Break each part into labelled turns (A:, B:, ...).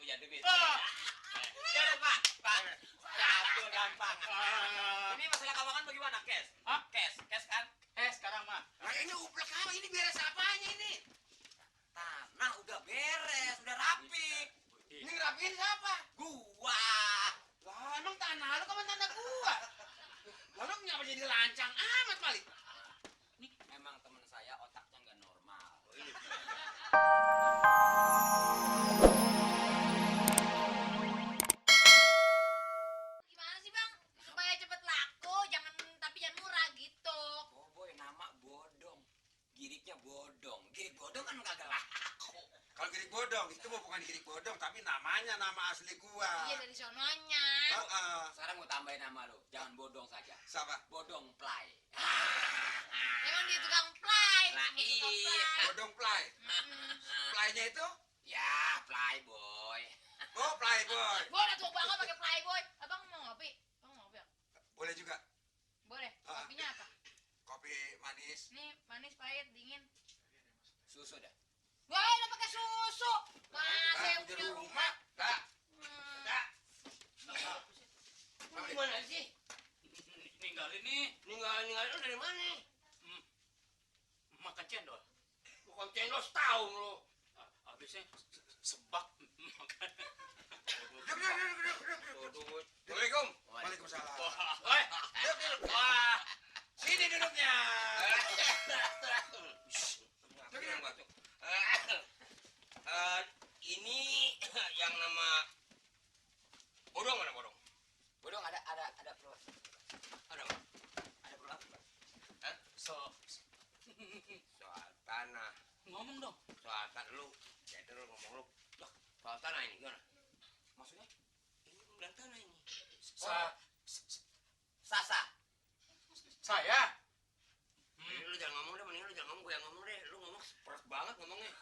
A: punya duit. Ya udah, Pak. Satu gampang. Ini masalah keuangan bagaimana? Cash? Cash kan?
B: Sekarang mah.
C: Nah ini uplek apa? Ini beres apanya ini?
A: Tanah udah beres, udah rapi.
C: Ini ngerapiin siapa?
A: Gua.
C: Lah emang tanah lu kapan tanah gua? Lalu kenapa jadi lancang amat Malik?
A: Memang teman saya otaknya nggak normal.
D: Gimana sih bang? Supaya cepet laku, tapi jangan murah gitu.
A: Oh boy, nama bodong. Giriknya bodong. Girik bodong kan kagak laku.
C: Kalau girik bodong itu bukan girik bodong tapi namanya nama asli gua.
D: Iya dari sononya.
A: Sekarang mau tambahin nama lu. Jangan bodong saja.
C: Siapa?
A: Bodong play.
D: Emang dia tukang play.
A: Nah,
D: Dia tukang
A: iya.
D: play.
C: Bodong play. Playnya itu?
A: Ya, play boy.
C: Oh playboy.
D: Gua udah tua banget pakai playboy. Abang mau ngopi? Abang mau ngopi? Ya?
C: Boleh juga.
D: Boleh. Kopinya apa?
C: Kopi manis.
D: Nih manis, pahit, dingin.
A: Susu dah.
D: Gua udah pakai susu. Masa yang punya rumah?
C: Dah.
D: Hmm.
C: Dah.
B: Lu gimana sih? Ninggalin nih.
C: Ninggalin lu dari mana?
B: Makan cendol.
C: Bukan cendol setahun lu.
B: Habisnya sebak makan.
C: Duduk. Assalamualaikum. Waalaikumsalam.
B: Wah. Wah.
C: Sini duduknya.
E: Ini yang nama bodong mana bodong?
A: Bodong ada perlu.
E: Ada apa?
A: Ada perlu apa?
E: Hah?
B: Soal
E: Tanah.
B: ngomong dong.
E: Soal tanah lu. Jadi lu ngomong lu. Lah, soal tanah ini gimana?
A: Maksudnya?
E: Ini pembelian tanah ini.
A: Sasa.
B: Saya.
E: Jadi lu jangan ngomong deh, mending lu jangan ngomong, gue yang ngomong deh. Lu ngomong seperak banget ngomongnya.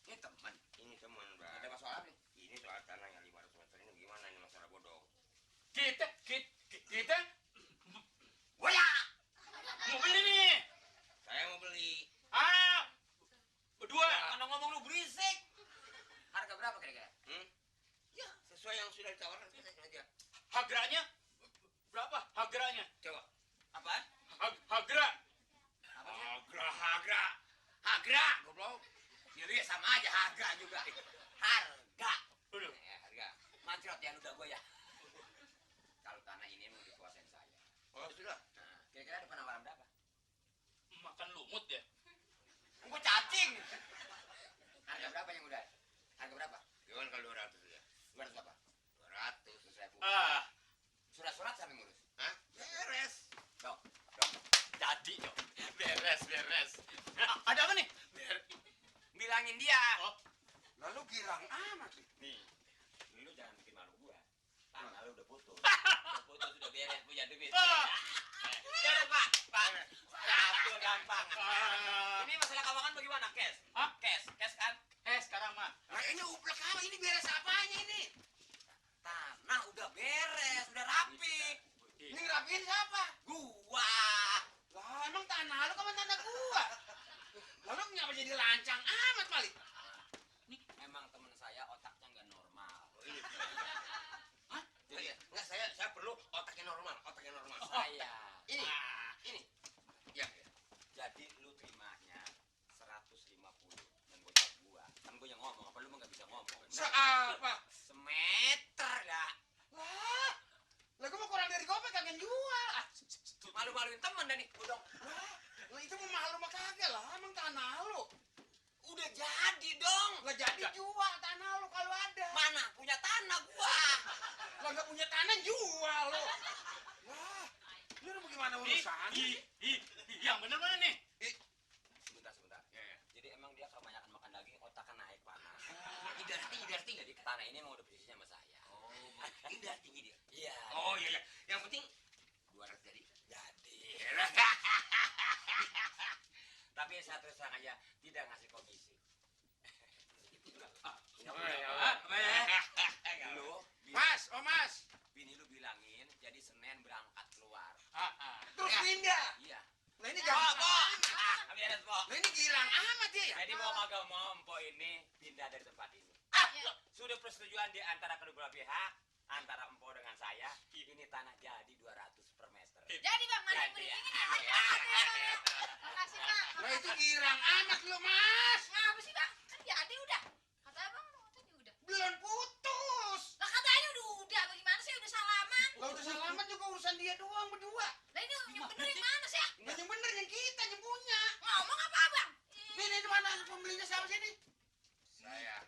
A: Ini teman.
E: Ini teman, Bang.
A: Ada masalah nih.
E: Ini soal tanah yang 500 meter ini gimana ini masalah bodong?
B: Kita
E: Gua ya.
B: mau beli nih.
E: Saya mau beli.
B: Berdua.
A: Kalau ngomong lu berisik. Harga berapa kira-kira?
E: Ya, sesuai yang sudah ditawarkan kita aja.
B: Harganya berapa? Harganya?
E: Coba.
A: Apaan?
B: Harga.
E: Hagra, goblok.
A: Ya sama aja harga juga. Harga.
B: Udah.
A: Ya, harga. Mancrot ya udah gue ya. Kalau tanah ini mau dikuasain saya.
E: Oh, sudah.
A: Nah, kira-kira ada penawaran berapa?
B: Makan lumut ya.
A: Gue cacing. Harga berapa yang udah? Harga berapa?
E: Gimana kalau 200 ya?
A: 200 berapa?
E: 200.
A: 100.000.
B: Ah,
A: Surat-surat sampai ngurus.
E: Hah? Beres.
A: Dong.
B: jadi dong. Beres. Ada apa nih?
A: Bilangin dia.
B: Oh,
C: Lalu girang amat nih.
A: Nih, lu jangan bikin malu gua. Tanah lu udah putus. Udah putus, udah beres, punya duit. Ya udah, Pak. Satu gampang. Ini masalah keuangan bagaimana? Cash? Cash kan?
B: sekarang mah.
C: Nah ini uplek apa? Ini beres apanya ini?
A: Tanah udah beres, udah rapi.
C: Ini ngerapiin siapa?
A: Gua.
C: Lah emang tanah lu kapan tanah gua? Lalu kenapa jadi lancang amat Malik?
A: Memang teman saya otaknya nggak normal.
E: Hah? Jadi, enggak saya perlu otaknya normal.
A: Saya.
E: Ini. Ya.
A: Jadi lu terimanya 150 dan gocap gua. Kan gua yang ngomong, apa lu mah nggak bisa ngomong?
C: Seapa?
A: Semeter dah.
C: Lah gua mau kurang dari gopek kagak jual.
A: Malu-maluin temen dah nih, bodong.
C: Lah itu mau mahal rumah kagak lah, emang tanah lu.
A: Udah jadi dong.
C: Lah jadi jual tanah lu kalau ada.
A: Mana punya tanah gua?
C: Lah nggak punya tanah jual lu. Wah, lu udah gimana urusannya?
B: Yang bener mana nih?
A: Sebentar. Jadi emang dia kebanyakan makan daging, otaknya naik panas.
E: Idar tinggi.
A: Jadi tanah ini emang udah posisinya sama saya.
E: Idar tinggi dia.
A: Iya.
E: Oh iya. Yang penting 200 jadi.
A: Tapi saya terus terang aja tidak ngasih komisi. Lu,
C: Mas,
A: bini lu bilangin jadi Senin berangkat keluar.
C: terus pindah.
A: Iya.
C: Lah ini
A: Po.
C: gampang.
A: Beres, Po.
C: Lah ini girang amat dia ya.
A: Jadi mau kagak mau empok ini pindah dari tempat ini. Sudah persetujuan di antara kedua belah pihak, antara Empo dengan saya, ini tanah jadi 200 per meter.
D: Jadi bang, mana yang beli?
A: Jadi,
D: Ini
A: ya.
D: nih. Makasih bang.
C: Lah itu girang amat lu, Mas.
D: Ngapa sih bang? Kan jadi udah. Kata abang katanya udah.
C: Belum putus.
D: Lah katanya udah. Bagaimana sih udah salaman?
C: Lah udah selamat juga urusan dia doang berdua.
D: Lah ini yang bener yang mana sih?
C: Nggak yang bener yang kita yang punya.
D: Ngomong apa abang?
C: Ini di mana pembelinya siapa sini?
E: Saya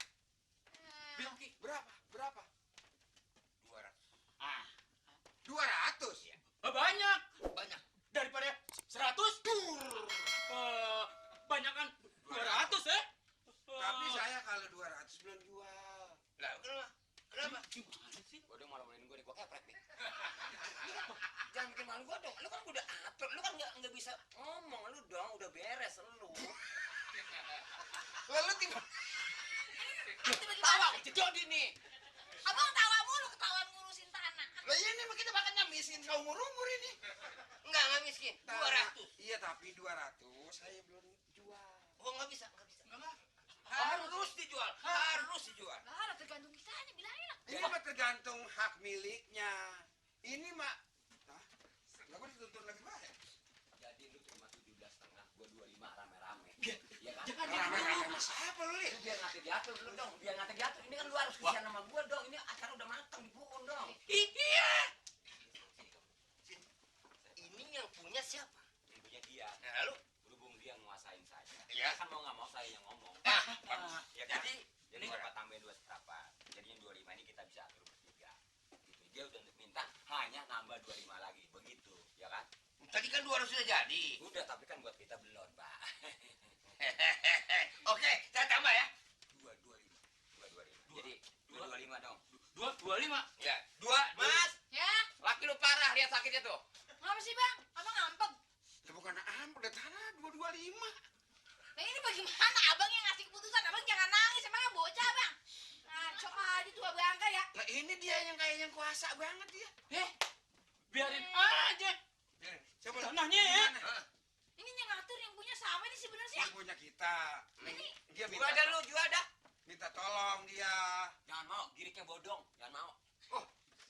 C: Bilang Ki, berapa? Berapa?
E: 200.
C: 200?
A: Iya.
B: Banyak.
E: Banyak.
B: Daripada 100. Banyak kan 200 ya?
C: Tapi saya kalau 200 belum jual.
E: Lah, kenapa?
B: Gimana sih?
A: Bodong malah mainin gue nih, gue keprek nih.
E: Jangan bikin malu gua dong. Lu kan udah atur, lu kan nggak bisa ngomong lu dong, udah beres lu.
C: Lalu tiba
D: Itu bagaimana
E: Tawa,
D: sih?
E: jadi nih.
D: Abang tawa mulu ketahuan ngurusin tanah.
C: lah ini mah kita bakal miskin kau umur ini.
E: Enggak miskin. 200.
C: Iya tapi 200 saya belum jual.
E: Oh, nggak bisa.
B: Enggak.
E: Harus dijual.
D: Lah tergantung kitanya bilangin lah.
C: Ini mah tergantung hak miliknya. Ini mah nggak boleh dituntut lagi banyak.
A: Jadi lu terima 17,5, gue 25 rame-rame. Iya kan?
C: Rame-rame sama siapa lu, Li?
A: Lu biar nggak diatur dulu dong, biar nggak diatur. Ini kan lu harus kesian sama gue dong. Ini acara udah matang di pohon dong.
E: Iya. Ini yang punya siapa?
A: Yang punya dia.
E: Nah, lalu
A: Berhubung dia nguasain saya.
E: Iya.
A: Kan mau nggak mau saya yang ngomong. Ya kan? Jadi
E: ini-
A: dapat tambahin 2 seperempat. Jadi yang 25 ini kita bisa atur bertiga. Gitu. Dia udah minta hanya nambah 25 lagi. Begitu, ya kan?
E: tadi kan 200 sudah jadi.
A: Udah, tapi kan buat kita belum, Pak.
E: Oke, saya tambah ya.
A: 225. 225. Jadi 225 dong.
B: 225.
E: Ya, 2.
A: Mas,
D: Ya,
A: laki lu parah, lihat sakitnya tuh.
D: ngapa sih bang? Abang ngambek.
C: Ya bukan ampun, udah tanah 225.
D: Nah ini bagaimana abang yang ngasih keputusan? Abang jangan nangis, emang yang bocah bang. Ngaco aja tuh abang angka ya.
C: Lah ini dia yang kayaknya kuasa banget dia.
B: Biarin aja.
C: Coba
B: Tanahnya ya.
D: Ini yang ngatur yang punya sama ini sebenarnya.
C: Dia punya kita.
D: Ini
C: Dia
A: Jual
C: minta,
A: dah lu, jual dah.
C: minta tolong dia.
A: Jangan mau, giriknya bodong. Jangan mau.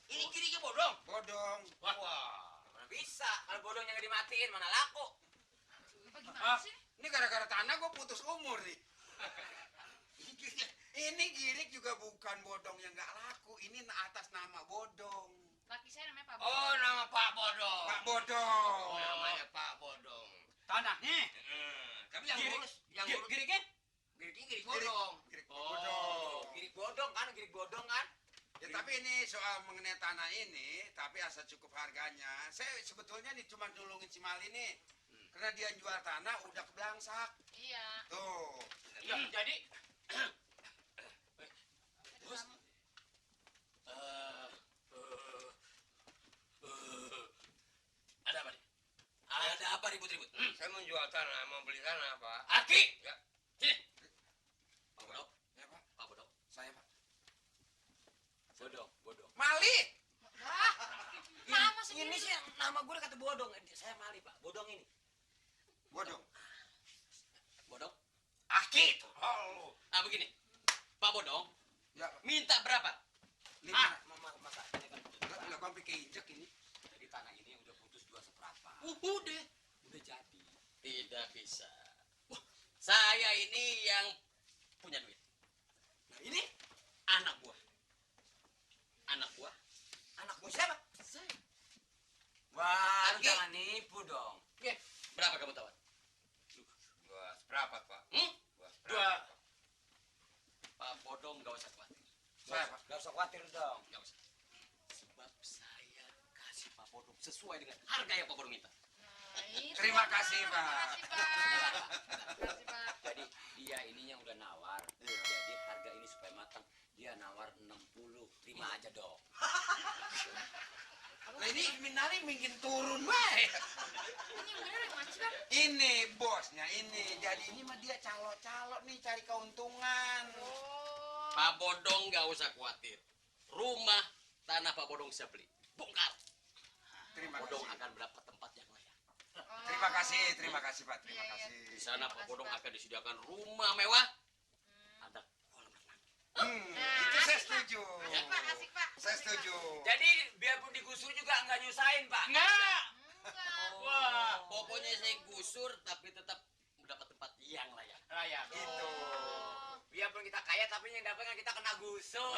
E: Ini kirinya bodong.
C: Bodong.
E: Wah.
A: Mana bisa, kalau bodongnya nggak dimatiin, mana laku.
D: bagaimana sih?
C: Ini gara-gara tanah gue putus umur nih. Ini girik juga bukan bodong yang nggak laku. Ini atas nama bodong.
D: Laki saya namanya Pak
E: Oh, nama Pak Bodong.
C: Pak Bodong.
E: Oh, namanya Pak Bodong.
B: Tanahnya.
E: Tapi yang
B: Girik.
E: ngurus, yang ngurus
B: Giriknya?
E: Girik bodong.
C: Girik
B: Oh.
C: bodong.
A: Girik bodong kan, girik bodong kan.
C: Ya tapi ini soal mengenai tanah ini, tapi asal cukup harganya. Saya sebetulnya nih cuma nolongin si Mali nih. Karena dia jual tanah udah kebelangsak.
D: Iya.
C: Tuh.
B: Jadi
D: Terus
B: ada apa nih?
A: Ada apa ribut-ribut?
E: Saya mau jual tanah, mau beli tanah, Pak.
B: Aki.
E: Ya.
B: Sini.
A: Pak Bodong,
C: Ya Pak,
A: Pak Bodong.
C: saya Pak.
A: Bodong, bodong.
C: Mali.
D: wah, nama sendiri.
A: Ini sih nama gue kata bodong. Saya Mali, Pak. Bodong ini.
C: Bodong.
A: Bodong.
E: Aki.
C: Oh.
B: Nah begini. Pak Bodong
C: Ya,
B: minta berapa?
C: lima.
A: Masa ini kan
C: Lah sampai keinjek ini.
A: jadi tanah ini udah putus 2 seperempat.
B: Udah.
A: Udah jadi.
B: Tidak bisa. Wah, saya ini yang punya duit. Nah, ini anak buah. Anak buah.
A: Anak gue siapa?
B: Saya.
A: Wah, lu
B: Aki.
A: jangan nipu dong.
B: Oke. Berapa kamu tawar?
E: Dua seperempat, Pak.
B: Hmm?
E: Dua
B: Dua.
E: seperempat.
B: Pak Bodong gak usah khawatir.
C: Saya Pak.
A: Gak usah khawatir dong.
B: Gak usah. Sebab saya kasih Pak Bodong sesuai dengan harga yang Pak Bodong minta.
D: Nah, itu,
C: Terima
D: Bang.
C: kasih, Pak.
D: Terima kasih Pak.
A: Jadi dia ininya udah nawar.
C: Iya.
A: Jadi harga ini supaya matang. Dia nawar 60. Terima aja dong.
C: Nah ini Minari mungkin turun baik.
D: Ini bener yang mana sih bang?
C: Ini bosnya ini. Jadi ini mah dia calo-calo nih cari keuntungan.
D: Oh.
B: Pak Bodong gak usah khawatir. Rumah tanah Pak Bodong saya beli. Bongkar.
C: Terima
B: Bodong
C: kasih.
B: akan mendapat tempat yang layak.
C: Terima kasih Pak. Terima
D: Iya, iya.
C: kasih.
B: Di sana
D: Terima
B: Pak
D: kasih,
B: Bodong
D: Pak.
B: akan disediakan rumah mewah. Ada kolam renang.
E: biarpun kita kaya tapi yang dapat kan kita kena gusur.